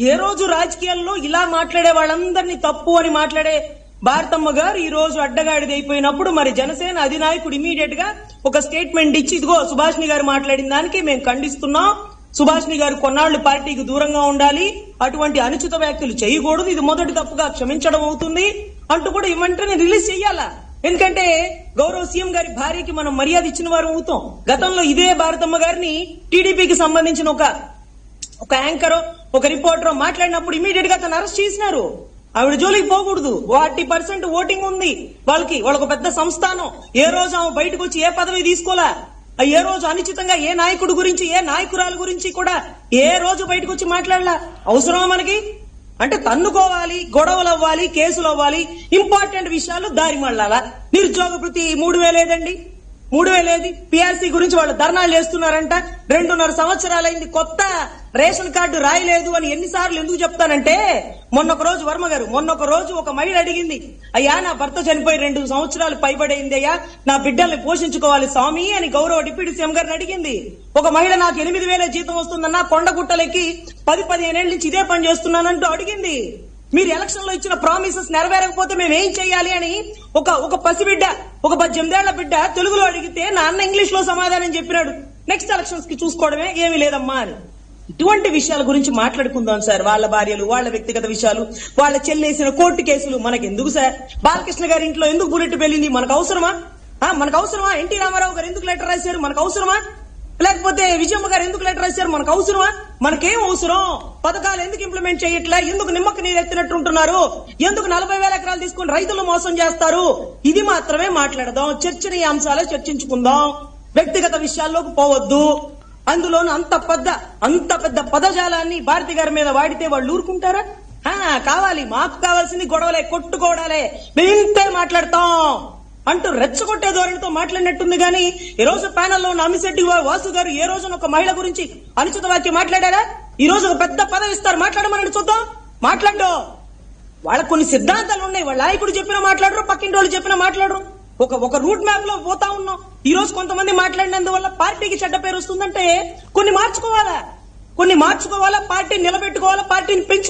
ఏ రోజు రాజకీయాల్లో ఇలా మాట్లాడే వాళ్ళందరినీ తప్పు అని మాట్లాడే భారతమ్మ గారు ఈ రోజు అడ్డగాడిది అయిపోయినప్పుడు మరి జనసేన అధినాయకుడు ఇమీడియట్ గా ఒక స్టేట్మెంట్ ఇచ్చి ఇదిగో సుభాష్ని గారు మాట్లాడిన దానికి మేము ఖండిస్తున్నాం, సుభాష్ని గారు కొన్నాళ్లు పార్టీకి దూరంగా ఉండాలి, అటువంటి అనుచిత వ్యాఖ్యలు చేయకూడదు, ఇది మొదటి తప్పుగా క్షమించడం అవుతుంది అంటూ కూడా వెంటనే రిలీజ్ చెయ్యాలా. ఎందుకంటే గౌరవ సీఎం గారి భార్యకి మనం మర్యాద ఇచ్చిన వారు అవుతాం. గతంలో ఇదే భారతమ్మ గారిని టీడీపీకి సంబంధించిన ఒక యాంకర్ ఒక రిపోర్టర్ మాట్లాడినప్పుడు ఇమీడియట్ గా తను అరెస్ట్ చేసినారు. ఆవిడ జోలికి పోకూడదు, 40% ఓటింగ్ ఉంది వాళ్ళకు పెద్ద సంస్థానం. ఏ రోజు ఆమె బయటకు వచ్చి ఏ పదవి తీసుకోలే, ఏ రోజు అనుచితంగా ఏ నాయకుడి గురించి ఏ నాయకురాల గురించి కూడా ఏ రోజు బయటకు వచ్చి మాట్లాడలా. అవసరమా మనకి? అంటే తన్నుకోవాలి, గొడవలు అవ్వాలి, కేసులు అవ్వాలి, ఇంపార్టెంట్ విషయాలు దారి మళ్ళాలా. నిరుద్యోగ భృతి 3,000 ఏదండి, 3,000 ఏది? పిఆర్సీ గురించి వాళ్ళు ధర్నాలు చేస్తున్నారంట. 2.5 సంవత్సరాలైంది, కొత్త రేషన్ కార్డు రాయలేదు అని ఎన్నిసార్లు ఎందుకు చెప్తానంటే, మొన్నొక రోజు ఒక మహిళ అడిగింది, అయ్యా నా భర్త చనిపోయి 2 సంవత్సరాలు పైబడైంది అయ్యా, నా బిడ్డల్ని పోషించుకోవాలి స్వామి అని గౌరవ డిప్యూటీ సీఎం గారిని అడిగింది. ఒక మహిళ నాకు 8,000 జీతం వస్తుందన్నా కొండగుట్టలకి 10-15 ఏళ్ల నుంచి ఇదే పని చేస్తున్నానంటూ అడిగింది. మీరు ఎలక్షన్ లో ఇచ్చిన ప్రామిసెస్ నెరవేరకపోతే మేము ఏం చేయాలి అని ఒక పసిబిడ్డ, ఒక 18 ఏళ్ల బిడ్డ తెలుగులో అడిగితే నా అన్న ఇంగ్లీష్ లో సమాధానం చెప్పినాడు. నెక్స్ట్ ఎలక్షన్స్ కి చూసుకోవడమే, ఏమీ లేదమ్మా అని. ఇటువంటి విషయాల గురించి మాట్లాడుకుందాం సార్. వాళ్ళ భార్యలు, వాళ్ళ వ్యక్తిగత విషయాలు, వాళ్ళ చెల్లేసిన కోర్టు కేసులు మనకెందుకు సార్? బాలకృష్ణ గారి ఇంట్లో ఎందుకు బుల్లెట్ వెళ్ళింది మనకు అవసరమా? ఎన్టీ రామారావు గారు ఎందుకు లెటర్ రాశారు మనకు అవసరమా? లేకపోతే విజయమ్మ గారు ఎందుకు లెటర్ రాశారు మనకు అవసరమా? మనకేం అవసరం? పథకాలు ఎందుకు ఇంప్లిమెంట్ చేయట్లే? ఎందుకు నిమ్మక నీరు ఎత్తినట్టుంటున్నారు? ఎందుకు 40,000 ఎకరాలు తీసుకుని రైతులు మోసం చేస్తారు? ఇది మాత్రమే మాట్లాడదాం, చర్చనీయాంశాలే చర్చించుకుందాం, వ్యక్తిగత విషయాల్లోకి పోవద్దు. అందులోనూ అంత పెద్ద పదజాలాన్ని భారతి గారి మీద వాడితే వాళ్ళు ఊరుకుంటారా? కావాలి, మాకు కావాల్సింది గొడవలే, కొట్టుకోవడాలే, మేము ఇంతే మాట్లాడతాం అంటూ రెచ్చగొట్టే ధోరణితో మాట్లాడినట్టుంది. గానీ ఈ రోజు ప్యానెల్లో ఉన్న అమిశెట్టి వాసు గారు ఏ రోజున ఒక మహిళ గురించి అనుచిత వాక్యం మాట్లాడారా? ఈ రోజు ఒక పెద్ద పదవి ఇస్తారు, మాట్లాడమని చూద్దాం. మాట్లాడో, వాళ్ళకు కొన్ని సిద్ధాంతాలు ఉన్నాయి, వాళ్ళ నాయకుడు చెప్పినా మాట్లాడరు, పక్కింటి వాళ్ళు చెప్పినా మాట్లాడరు. ఒక రూట్ మ్యాప్ లో పోతా ఉన్నాం. ఈ రోజు కొంతమంది మాట్లాడినందువల్ల పార్టీకి చెడ్డ పేరు వస్తుందంటే కొన్ని మార్చుకోవాలా, పార్టీని నిలబెట్టుకోవాలా, పార్టీని పెంచుకోవాలి.